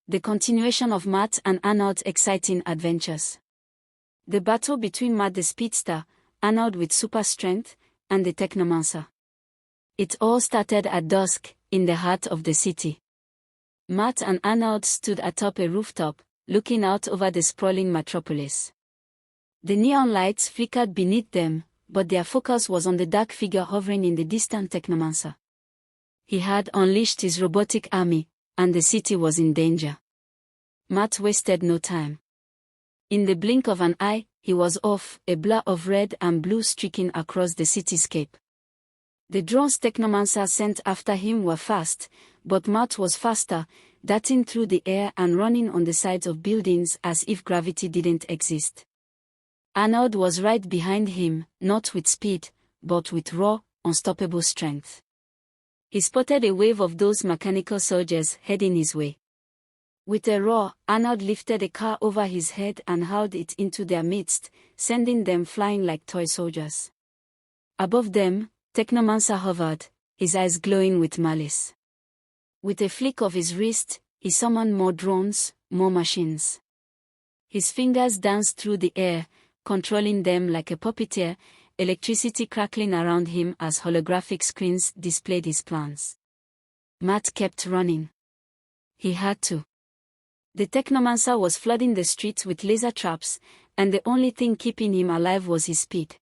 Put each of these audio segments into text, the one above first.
The continuation of Matt and Arnold's exciting adventures. The battle between Matt the Speedster, Arnold with super strength, and the Technomancer. It all started at dusk, in the heart of the city. Matt and Arnold stood atop a rooftop, looking out over the sprawling metropolis. The neon lights flickered beneath them, but their focus was on the dark figure hovering in the distant Technomancer. He had unleashed his robotic army, and the city was in danger. Matt wasted no time. In the blink of an eye, he was off, a blur of red and blue streaking across the cityscape. The drones Technomancer sent after him were fast, but Matt was faster, darting through the air and running on the sides of buildings as if gravity didn't exist. Arnold was right behind him, not with speed, but with raw, unstoppable strength. He spotted a wave of those mechanical soldiers heading his way. With a roar, Arnold lifted a car over his head and hurled it into their midst, sending them flying like toy soldiers. Above them, Technomancer hovered, his eyes glowing with malice. With a flick of his wrist, he summoned more drones, more machines. His fingers danced through the air, controlling them like a puppeteer, electricity crackling around him as holographic screens displayed his plans. Matt kept running. He had to. The Technomancer was flooding the streets with laser traps, and the only thing keeping him alive was his speed.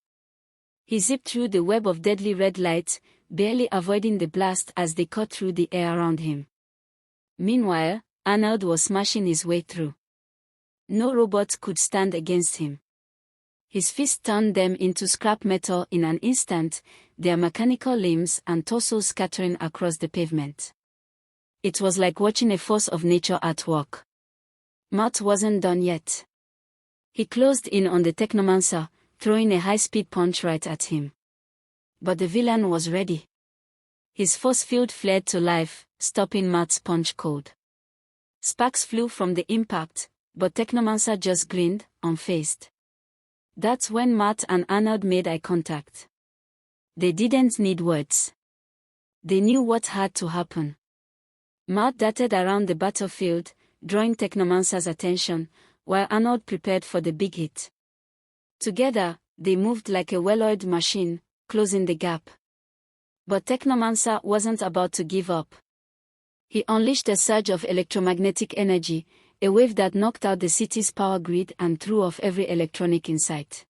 He zipped through the web of deadly red lights, barely avoiding the blast as they cut through the air around him. Meanwhile, Arnold was smashing his way through. No robot could stand against him. His fist turned them into scrap metal in an instant, their mechanical limbs and torsos scattering across the pavement. It was like watching a force of nature at work. Matt wasn't done yet. He closed in on the Technomancer, throwing a high-speed punch right at him. But the villain was ready. His force field flared to life, stopping Matt's punch cold. Sparks flew from the impact, but Technomancer just grinned, unfazed. That's when Matt and Arnold made eye contact. They didn't need words. They knew what had to happen. Matt darted around the battlefield, drawing Technomancer's attention, while Arnold prepared for the big hit. Together, they moved like a well-oiled machine, closing the gap. But Technomancer wasn't about to give up. He unleashed a surge of electromagnetic energy, a wave that knocked out the city's power grid and threw off every electronic in sight.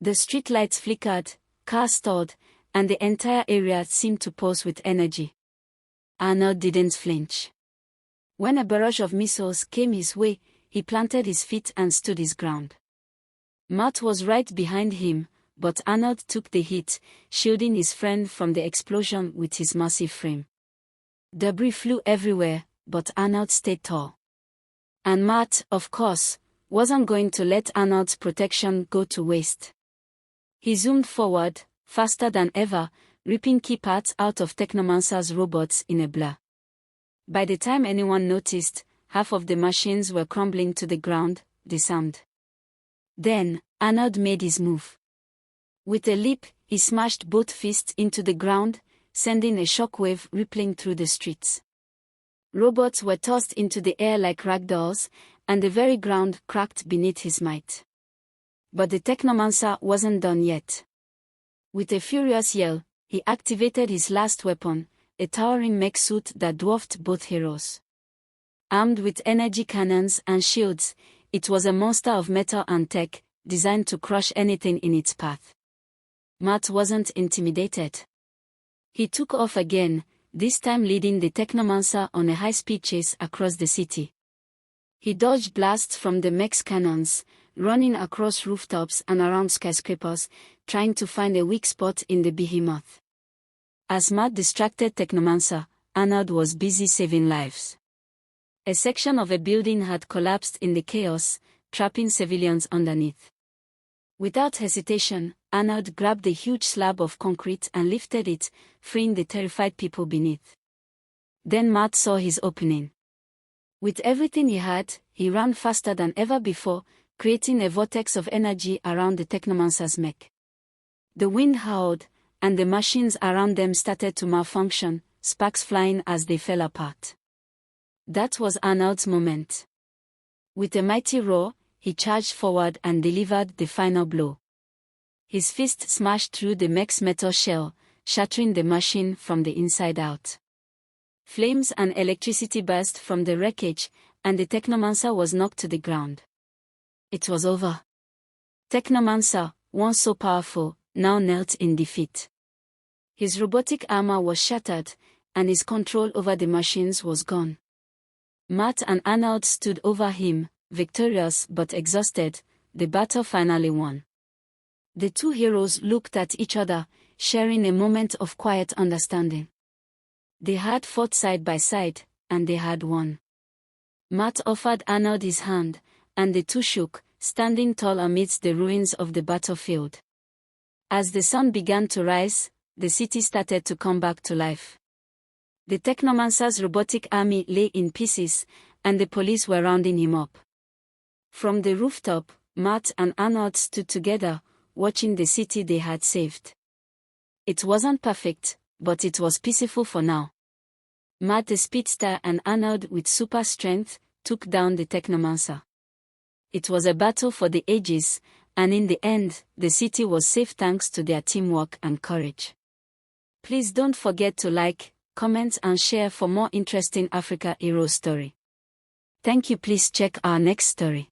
The streetlights flickered, cars stalled, and the entire area seemed to pulse with energy. Arnold didn't flinch. When a barrage of missiles came his way, he planted his feet and stood his ground. Matt was right behind him, but Arnold took the hit, shielding his friend from the explosion with his massive frame. Debris flew everywhere, but Arnold stayed tall. And Matt, of course, wasn't going to let Arnold's protection go to waste. He zoomed forward, faster than ever, ripping key parts out of Technomancer's robots in a blur. By the time anyone noticed, half of the machines were crumbling to the ground, disarmed. Then, Arnold made his move. With a leap, he smashed both fists into the ground, sending a shockwave rippling through the streets. Robots were tossed into the air like ragdolls, and the very ground cracked beneath his might. But the Technomancer wasn't done yet. With a furious yell, he activated his last weapon, a towering mech suit that dwarfed both heroes. Armed with energy cannons and shields, it was a monster of metal and tech, designed to crush anything in its path. Matt wasn't intimidated. He took off again, this time leading the Technomancer on a high-speed chase across the city. He dodged blasts from the mech's cannons, running across rooftops and around skyscrapers, trying to find a weak spot in the behemoth. As Matt distracted Technomancer, Arnold was busy saving lives. A section of a building had collapsed in the chaos, trapping civilians underneath. Without hesitation, Arnold grabbed a huge slab of concrete and lifted it, freeing the terrified people beneath. Then Matt saw his opening. With everything he had, he ran faster than ever before, creating a vortex of energy around the Technomancer's mech. The wind howled, and the machines around them started to malfunction, sparks flying as they fell apart. That was Arnold's moment. With a mighty roar, he charged forward and delivered the final blow. His fist smashed through the mech's metal shell, shattering the machine from the inside out. Flames and electricity burst from the wreckage, and the Technomancer was knocked to the ground. It was over. Technomancer, once so powerful, now knelt in defeat. His robotic armor was shattered, and his control over the machines was gone. Matt and Arnold stood over him, victorious but exhausted. The battle finally won. The two heroes looked at each other, sharing a moment of quiet understanding. They had fought side by side, and they had won. Matt offered Arnold his hand, and the two shook, standing tall amidst the ruins of the battlefield. As the sun began to rise, the city started to come back to life. The Technomancer's robotic army lay in pieces, and the police were rounding him up. From the rooftop, Matt and Arnold stood together, watching the city they had saved. It wasn't perfect, but it was peaceful for now. Matt the speedster and Arnold with super strength took down the Technomancer. It was a battle for the ages, and in the end, the city was safe thanks to their teamwork and courage. Please don't forget to like, comment and share for more interesting Africa hero story. Thank you. Please check our next story.